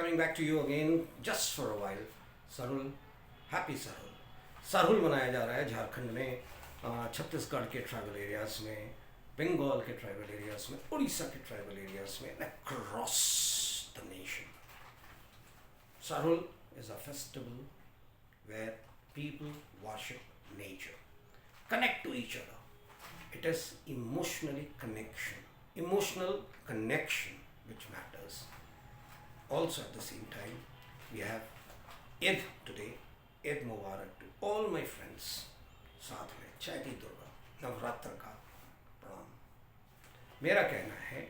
coming back to you again just for a while. Sarhul, happy Sarhul. Sarhul मनाया जा रहा है झारखंड में, छत्तीसगढ़ के ट्राइबल एरियाज में, बंगाल के ट्राइबल एरियाज में, उड़ीसा के ट्राइबल एरियाज में, across the nation. Sarhul is a festival where people worship nature, connect to each other. It is emotional connection which matters. Also at the same time, we have Eid today, Eid Mubarak to all my friends. साथ में चैती दुर्गा नवरात्र का प्रणाम. मेरा कहना है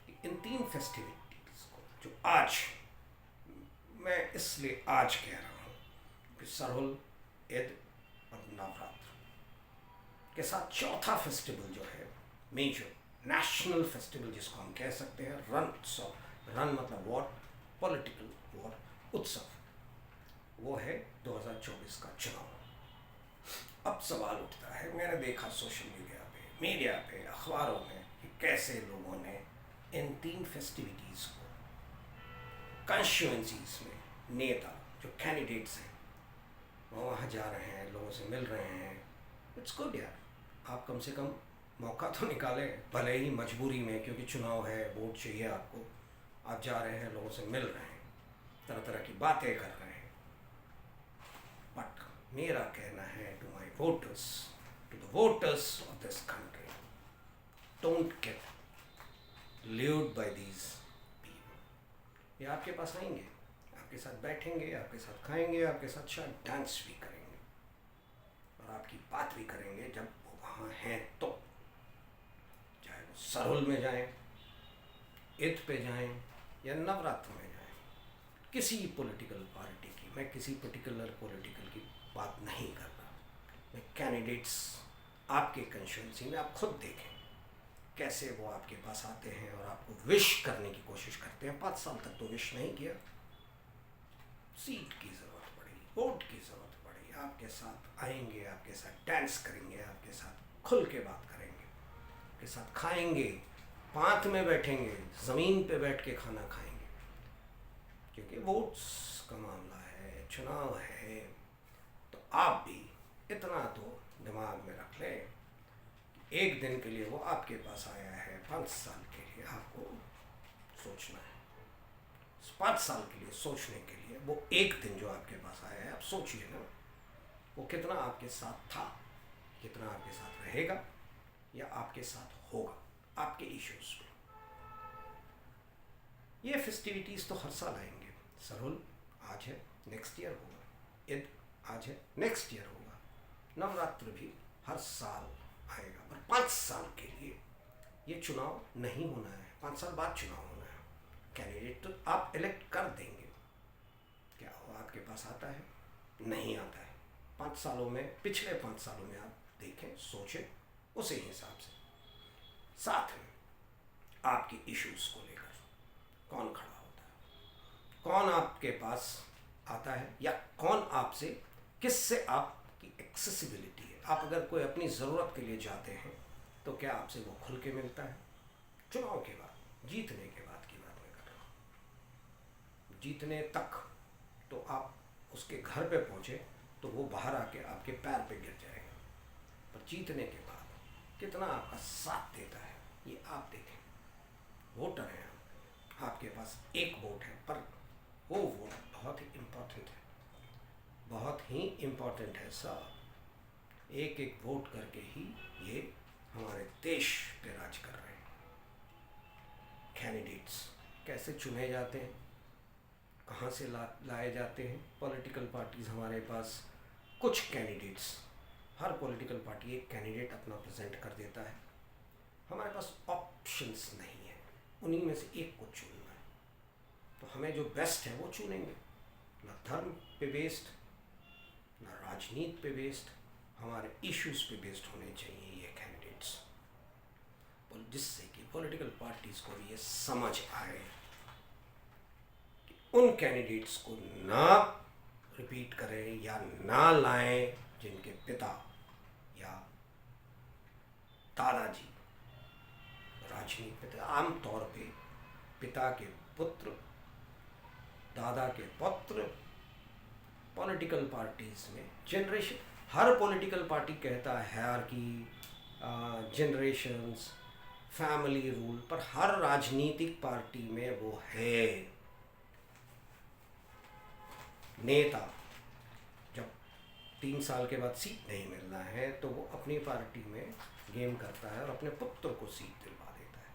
कि इन तीन festivities को जो आज मैं इसलिए आज कह रहा हूँ कि सरहुल, ईद और नवरात्र के साथ चौथा फेस्टिवल जो है मेजर नेशनल फेस्टिवल जिसको हम कह सकते हैं रन मतलब वॉर, पॉलिटिकल वॉर, उत्सव, वो है 2024 का चुनाव. अब सवाल उठता है, मैंने देखा सोशल मीडिया पे, अखबारों में कि कैसे लोगों ने इन तीन फेस्टिविटीज़ को कॉन्स्टिट्यूएंसीज में नेता जो कैंडिडेट्स हैं वो वहाँ जा रहे हैं, लोगों से मिल रहे हैं. इट्स गुड यार, आप कम से कम मौका तो निकालें, भले ही मजबूरी में, क्योंकि चुनाव है, वोट चाहिए आपको. आप जा रहे हैं, लोगों से मिल रहे हैं, तरह तरह की बातें कर रहे हैं. बट मेरा कहना है to my voters, to the voters of this country, don't get lured by these people. ये आपके पास आएंगे, आपके साथ बैठेंगे, आपके साथ खाएंगे, आपके साथ शायद डांस भी करेंगे और आपकी बात भी करेंगे जब वो वहाँ हैं तो. चाहे वो सरहुल में जाएं, ईद पे जाएं या नवरात्र में जाएं, किसी पॉलिटिकल पार्टी की, मैं किसी पर्टिकुलर पॉलिटिकल की बात नहीं कर रहा. मैं कैंडिडेट्स आपके कंस्टिट्यूएंसी में आप खुद देखें कैसे वो आपके पास आते हैं और आपको विश करने की कोशिश करते हैं. 5 साल तक तो विश नहीं किया. सीट की ज़रूरत पड़ी, वोट की ज़रूरत पड़ी, आपके साथ आएंगे, आपके साथ डांस करेंगे, आपके साथ खुल के बात करेंगे, आपके साथ खाएंगे, पांत में बैठेंगे, ज़मीन पे बैठ के खाना खाएंगे. क्योंकि वोट्स का मामला है, चुनाव है, तो आप भी इतना तो दिमाग में रख लें कि एक दिन के लिए वो आपके पास आया है, 5 साल के लिए आपको सोचना है. 5 साल के लिए सोचने के लिए वो एक दिन जो आपके पास आया है, आप सोचिए ना, वो कितना आपके साथ था, कितना आपके साथ रहेगा या आपके साथ होगा आपके इश्यूज पे. ये फेस्टिविटीज़ तो हर साल आएंगे. सरहुल आज है, नेक्स्ट ईयर होगा. ईद आज है, नेक्स्ट ईयर होगा. नवरात्र भी हर साल आएगा. पर 5 साल के लिए ये चुनाव नहीं होना है. 5 साल बाद चुनाव होना है. कैंडिडेट तो आप इलेक्ट कर देंगे, क्या वो आपके पास आता है? नहीं आता है. 5 सालों में, पिछले 5 सालों में आप देखें, सोचें, उसी हिसाब से. साथ में आपके इश्यूज को लेकर कौन खड़ा होता है, कौन आपके पास आता है, या कौन आपसे, किससे आपकी एक्सेसिबिलिटी है. आप अगर कोई अपनी ज़रूरत के लिए जाते हैं तो क्या आपसे वो खुल के मिलता है? चुनाव के बाद, जीतने के बाद की बात मैं कर रहा हूँ. जीतने तक तो आप उसके घर पे पहुँचे तो वो बाहर आके आपके पैर पे गिर जाएगा. पर जीतने के बाद कितना आपका साथ देता है ये आप देखें. वोटर हैं आप, आपके पास एक वोट है, पर वो वोट बहुत ही इम्पोर्टेंट है, बहुत ही इम्पोर्टेंट है साहब. एक एक वोट करके ही ये हमारे देश पे राज कर रहे हैं. कैंडिडेट्स कैसे चुने जाते हैं, कहाँ से लाए जाते हैं? पॉलिटिकल पार्टीज़ हमारे पास कुछ कैंडिडेट्स, हर पॉलिटिकल पार्टी एक कैंडिडेट अपना प्रेजेंट कर देता है. हमारे पास ऑप्शंस नहीं है, उन्हीं में से एक को चुनना है. तो हमें जो बेस्ट है वो चुनेंगे. ना धर्म पे बेस्ड, ना राजनीति पे बेस्ड, हमारे इश्यूज पे बेस्ड होने चाहिए ये कैंडिडेट्स, जिससे कि पॉलिटिकल पार्टीज़ को भी ये समझ आए कि उन कैंडिडेट्स को ना रिपीट करें या ना लाएं जिनके पिता या दादाजी राजनीति में. आम तौर पे पिता के पुत्र, दादा के पुत्र पॉलिटिकल पार्टीज में जनरेशन, हर पॉलिटिकल पार्टी कहता है हायरार्की, जनरेशंस, फैमिली रूल, पर हर राजनीतिक पार्टी में वो है नेता। जब 3 साल के बाद सीट नहीं मिलना है तो वो अपनी पार्टी में गेम करता है और अपने पुत्र को सीट दिलवा देता है।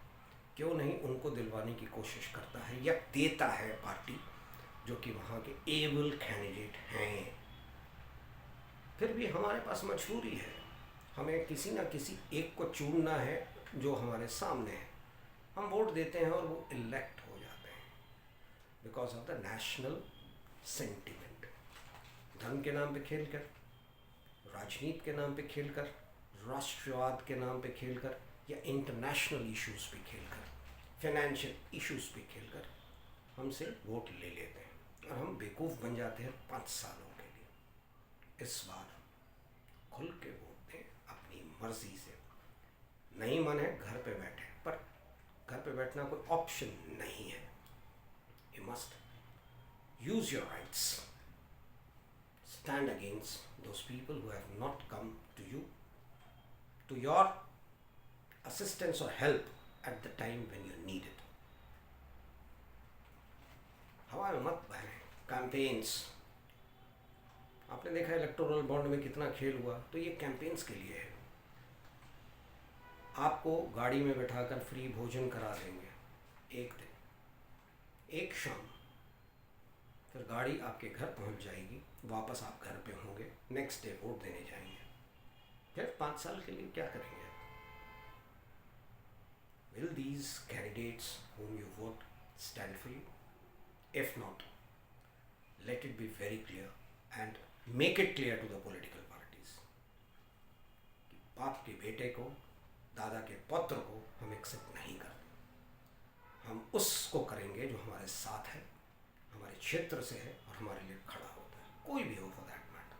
क्यों नहीं उनको दिलवाने की कोशिश करता है या देता है पार्टी जो कि वहाँ के एबल कैंडिडेट हैं। फिर भी हमारे पास मजबूरी है, हमें किसी ना किसी एक को चुनना है जो हमारे सामने है। हम वोट देते हैं और वो इलेक्ट हो जाते हैं because of the national sentiment. धर्म के नाम पे खेलकर, राजनीति के नाम पे खेलकर, राष्ट्रवाद के नाम पे खेलकर, या इंटरनेशनल इश्यूज पे खेलकर, फाइनेंशियल इश्यूज पे खेलकर हमसे वोट ले लेते हैं और हम बेवकूफ़ बन जाते हैं 5 सालों के लिए। इस बार खुल के वोट दें अपनी मर्जी से। नहीं मन है घर पे बैठे, पर घर पे बैठना कोई ऑप्शन नहीं है। You must use your rights, stand against those people who have not come to you, to your assistance और help at the time when you need it. हवा में मत बहें। कैंपेन्स, आपने देखा है इलेक्टोरल बॉन्ड में कितना खेल हुआ, तो ये कैंपेन्स के लिए है। आपको गाड़ी में बैठाकर फ्री भोजन करा देंगे एक दिन, एक शाम, फिर गाड़ी आपके घर पहुंच जाएगी, वापस आप घर पे होंगे, नेक्स्ट डे वोट देने जाएंगे। फिर 5 साल के लिए क्या करेंगे? Will these candidates whom you vote stand for you? If not, let it be very clear and make it clear to the political parties कि बाप के बेटे को, दादा के पुत्र को हम एक्सेप्ट नहीं करते। हम उसको करेंगे जो हमारे साथ है, हमारे क्षेत्र से है और हमारे लिए खड़ा होता है, कोई भी हो फॉर दैट मैटर,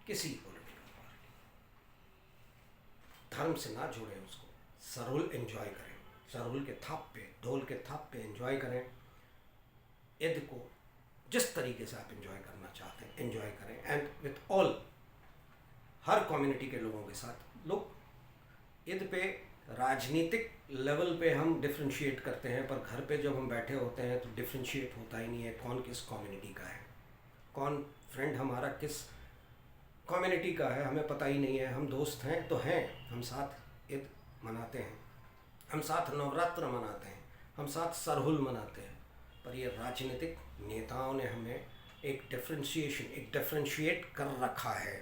किसी पॉलिटिकल पार्टी। धर्म से ना जोड़ें उसको, सरहुल एंजॉय करें, सरहुल के थाप पे, ढोल के थाप पे एंजॉय करें। ईद को जिस तरीके से आप एंजॉय करना चाहते हैं एंजॉय करें, and with all, her community के लोगों के साथ। लोग ईद पे राजनीतिक लेवल पे हम डिफ्रेंशिएट करते हैं, पर घर पे जब हम बैठे होते हैं तो डिफ्रेंशिएट होता ही नहीं है कौन किस कम्युनिटी का है, कौन फ्रेंड हमारा किस कम्युनिटी का है, हमें पता ही नहीं है। हम दोस्त हैं तो हैं, हम साथ ईद मनाते हैं, हम साथ नवरात्र मनाते हैं, हम साथ सरहुल मनाते हैं, पर ये राजनीतिक नेताओं ने हमें एक डिफ्रेंशिएट कर रखा है,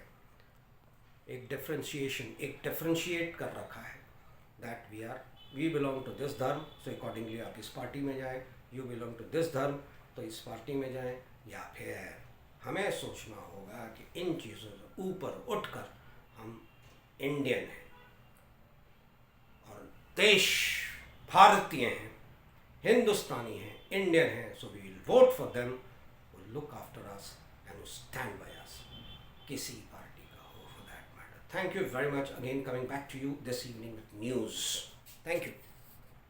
एक डिफ्रेंशिएट कर रखा है that we belong to this धर्म, सो अकॉर्डिंगली आप इस पार्टी में जाएं, यू बिलोंग टू दिस धर्म तो इस पार्टी में जाएं। या फिर हमें सोचना होगा कि इन चीज़ों से ऊपर उठकर हम इंडियन हैं और देश भारतीय हैं, हिंदुस्तानी हैं, इंडियन हैं, so we will vote for them, will look after us and will stand by us, किसी पार्टी का हो for that matter. Thank you very much again, coming back to you this evening with news. Thank you.